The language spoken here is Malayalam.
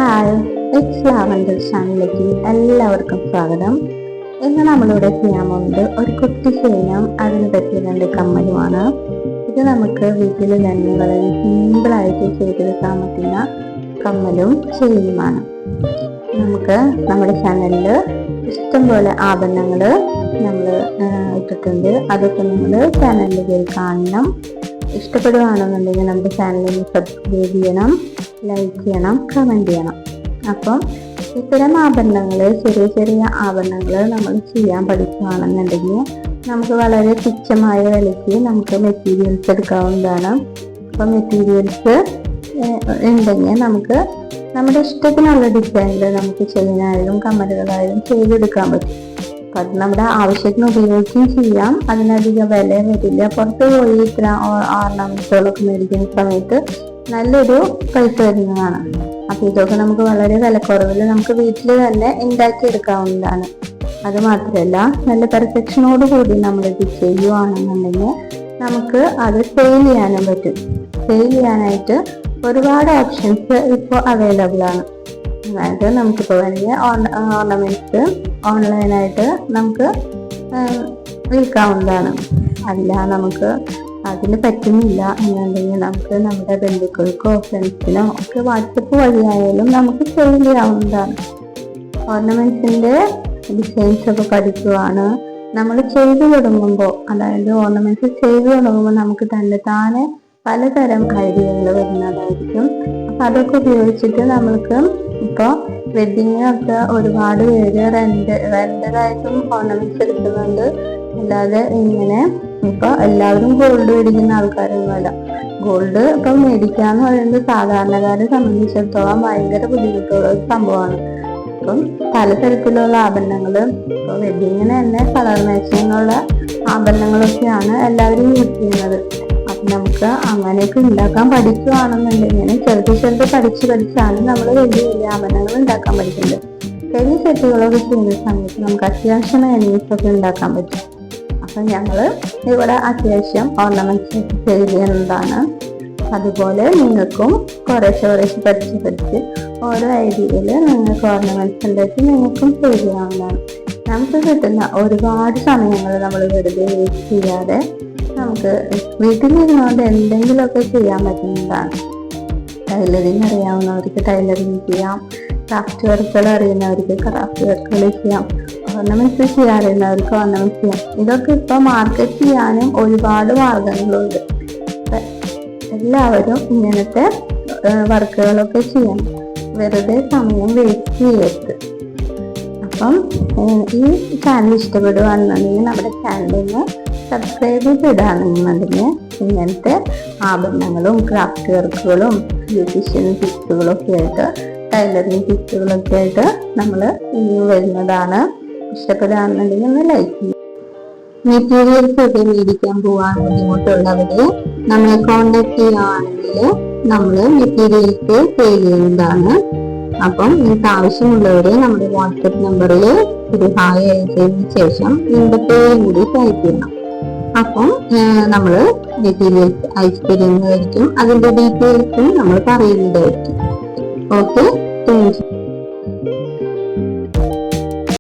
ഹായ്, ഇറ്റ്സ് ലാവൻഡർ ചാനലിലേക്ക് എല്ലാവർക്കും സ്വാഗതം. ഇന്ന് നമ്മളിവിടെ ചെയ്യാൻ പോകുന്നത് ഒരു കുട്ടി ചെയിനും അതിന് പറ്റിയ 2 കമ്മലുമാണ്. ഇത് നമുക്ക് വീട്ടിൽ തന്നെ വളരെ സിമ്പിളായിട്ട് ചെയ്തെടുക്കാൻ പറ്റുന്ന കമ്മലും ചെയിനുമാണ്. നമുക്ക് നമ്മുടെ ചാനലിൽ ഇഷ്ടംപോലെ ആഭരണങ്ങൾ നമ്മൾ ഇട്ടിട്ടുണ്ട്. അതൊക്കെ നിങ്ങൾ ചാനലിൽ കയറി കാണണം. ഇഷ്ടപ്പെടുകയാണെന്നുണ്ടെങ്കിൽ നമ്മുടെ ചാനലിൽ സബ്സ്ക്രൈബ് ചെയ്യണം, ലൈക്ക് ചെയ്യണം, കമൻറ്റ് ചെയ്യണം. അപ്പം ഇത്തരം ആഭരണങ്ങൾ, ചെറിയ ചെറിയ ആഭരണങ്ങൾ നമ്മൾ ചെയ്യാൻ പഠിക്കുകയാണെന്നുണ്ടെങ്കിൽ നമുക്ക് വളരെ തുച്ഛമായ വിലയ്ക്ക് നമുക്ക് മെറ്റീരിയൽസ് എടുക്കാവുന്നതാണ്. അപ്പം മെറ്റീരിയൽസ് ഉണ്ടെങ്കിൽ നമുക്ക് നമ്മുടെ ഇഷ്ടത്തിനുള്ള ഡിസൈനിൽ നമുക്ക് ചെയിനായാലും കമ്മലുകളായാലും ചെയ്തെടുക്കാൻ പറ്റും. അപ്പം അത് നമ്മുടെ ആവശ്യത്തിന് ഉപയോഗിക്കുകയും ചെയ്യാം. അതിനധികം വില വരില്ല. പുറത്ത് പോയി ഇത്ര ഓർണമെന്റ്സുകളൊക്കെ മേടിക്കുന്ന സമയത്ത് നല്ലൊരു പൈസ വരുന്നതാണ്. അപ്പം ഇതൊക്കെ നമുക്ക് വളരെ വിലക്കുറവിൽ നമുക്ക് വീട്ടിൽ തന്നെ ഉണ്ടാക്കി എടുക്കാവുന്നതാണ്. അത് മാത്രമല്ല, നല്ല പെർഫെക്ഷനോട് കൂടി നമ്മളിത് ചെയ്യുകയാണെന്നുണ്ടെങ്കിൽ നമുക്ക് അത് സെയിൽ ചെയ്യാനും പറ്റും. സെയിൽ ചെയ്യാനായിട്ട് ഒരുപാട് ഓപ്ഷൻസ് ഇപ്പോൾ അവൈലബിൾ ആണ്. അതായത് നമുക്കിപ്പോൾ വലിയ ഓർണമെന്റ്സ് ഓൺലൈനായിട്ട് നമുക്ക് വിൽക്കാവുന്നതാണ്. അല്ല, നമുക്ക് അതിന് പറ്റുന്നില്ല എന്നുണ്ടെങ്കിൽ നമുക്ക് നമ്മുടെ ബന്ധുക്കൾക്കോ ഫ്രണ്ട്സിനോ ഒക്കെ വാട്സപ്പ് വഴിയായാലും നമുക്ക് സെയിൽ ചെയ്യാവുന്നതാണ്. ഓർണമെന്റ്സിന്റെ ഡിസൈൻസ് ഒക്കെ പഠിക്കുവാണ് നമ്മൾ ചെയ്തു തുടങ്ങുമ്പോൾ. അതായത് ഓർണമെന്റ്സ് ചെയ്തു തുടങ്ങുമ്പോൾ നമുക്ക് താനെ പലതരം ഐഡിയകൾ വരുന്നതായിരിക്കും. അപ്പൊ അതൊക്കെ ഉപയോഗിച്ചിട്ട് നമ്മൾക്ക് ഇപ്പോൾ വെഡിങ്ങിനൊക്കെ ഒരുപാട് പേര് റെന്റഡായിട്ടും ഓർണമെന്റ്സ് എടുക്കുന്നുണ്ട്. അല്ലാതെ ഇങ്ങനെ ഇപ്പൊ എല്ലാവരും ഗോൾഡ് മേടിക്കുന്ന ആൾക്കാരൊന്നുമല്ല. ഗോൾഡ് ഇപ്പൊ മേടിക്കാന്ന് പറയുന്നത് സാധാരണക്കാരെ സംബന്ധിച്ചിടത്തോളം ഭയങ്കര ബുദ്ധിമുട്ടുള്ള ഒരു സംഭവമാണ്. അപ്പം പലതരത്തിലുള്ള ആഭരണങ്ങള് ഇപ്പൊ വെഡിങ്ങിന് തന്നെ കളർ മാച്ചിങ്ങുള്ള ആഭരണങ്ങളൊക്കെയാണ് എല്ലാവരും യൂസ് ചെയ്യുന്നത്. അപ്പൊ നമുക്ക് അങ്ങനെയൊക്കെ ഉണ്ടാക്കാൻ പഠിക്കുകയാണെന്നുണ്ടെങ്കിൽ ചെറുത് പഠിച്ചാണ് നമ്മൾ വലിയ വലിയ ആഭരണങ്ങൾ ഉണ്ടാക്കാൻ പഠിക്കുന്നത്. ചെറിയ സെറ്റുകളൊക്കെ ചെയ്യുന്ന സമയത്ത് നമുക്ക് അത്യാവശ്യം ഏണിങ്സ് ഒക്കെ ഉണ്ടാക്കാൻ പറ്റും. അപ്പം ഞങ്ങൾ ഇവിടെ അത്യാവശ്യം ഓർണമെന്റ്സ് സെയിൽ ചെയ്യുന്നതാണ്. അതുപോലെ നിങ്ങൾക്കും കുറേശ്ശെ പഠിച്ച് ഓരോ ഐഡിയയിൽ നിങ്ങൾക്ക് ഓർണമെന്റ്സ് ഉണ്ടാക്കി നിങ്ങൾക്കും സെയിൽ ചെയ്യാവുന്നതാണ്. നമുക്ക് കിട്ടുന്ന ഒരുപാട് സമയങ്ങൾ നമ്മൾ വെറുതെ വേസ്റ്റ് ചെയ്യാതെ നമുക്ക് വീട്ടിലിരുന്നുകൊണ്ട് എന്തെങ്കിലുമൊക്കെ ചെയ്യാൻ പറ്റുന്നതാണ്. ടൈലറിങ് അറിയാവുന്നവർക്ക് ടൈലറിങ് ചെയ്യാം, ക്രാഫ്റ്റ് വർക്കുകൾ അറിയുന്നവർക്ക് ക്രാഫ്റ്റ് വർക്കുകൾ ചെയ്യാം, ഓർണമെന്റ്സ് ചെയ്യാൻ അറിയുന്നവർക്ക് ഓർണമെന്റ്സ് ചെയ്യാം. ഇതൊക്കെ ഇപ്പൊ മാർക്കറ്റ് ചെയ്യാനും ഒരുപാട് മാർഗങ്ങളുണ്ട്. എല്ലാവരും ഇങ്ങനത്തെ വർക്കുകളൊക്കെ ചെയ്യണം, വെറുതെ സമയം വേസ്റ്റ് ചെയ്യരുത്. അപ്പം ഈ ചാനൽ ഇഷ്ടപ്പെടുകയാണെന്നുണ്ടെങ്കിൽ നമ്മുടെ ചാനലിന് സബ്സ്ക്രൈബ് ചെയ്തിടുകയാണെന്നുണ്ടെങ്കിൽ ഇങ്ങനത്തെ ആഭരണങ്ങളും ക്രാഫ്റ്റ് വർക്കുകളും ബ്യൂട്ടീഷ്യൻ ടിപ്സുകളും ഒക്കെ ആയിട്ട് ടൈലറിങ് ടിപ്സുകളൊക്കെ ആയിട്ട് നമ്മൾ ഇനി വരുന്നതാണ്. ഇഷ്ടപ്പെടുകയാണെന്നുണ്ടെങ്കിൽ ഒന്ന് ലൈക്ക് ചെയ്യും. മെറ്റീരിയൽസ് ഒക്കെ മേടിക്കാൻ പോകാൻ ബുദ്ധിമുട്ടുള്ളവര് നമ്മളെ കോണ്ടാക്ട് ചെയ്യുകയാണെങ്കിൽ നമ്മൾ മെറ്റീരിയൽസ് സെയിൽ ചെയ്യുന്നതാണ്. അപ്പം നിങ്ങൾക്ക് ആവശ്യമുള്ളവര് നമ്മുടെ വാട്സപ്പ് നമ്പറിൽ ഒരു ഹായ് അയച്ചതിന് ശേഷം നിങ്ങളുടെ പേരും കൂടി ടൈപ്പ് ചെയ്യണം. അപ്പം നമ്മൾ മെറ്റീരിയൽസ് അയച്ചു തരുന്നതായിരിക്കും. അതിന്റെ ഡീറ്റെയിൽസും നമ്മൾ പറയുന്നതായിരിക്കും. Okay, thank you.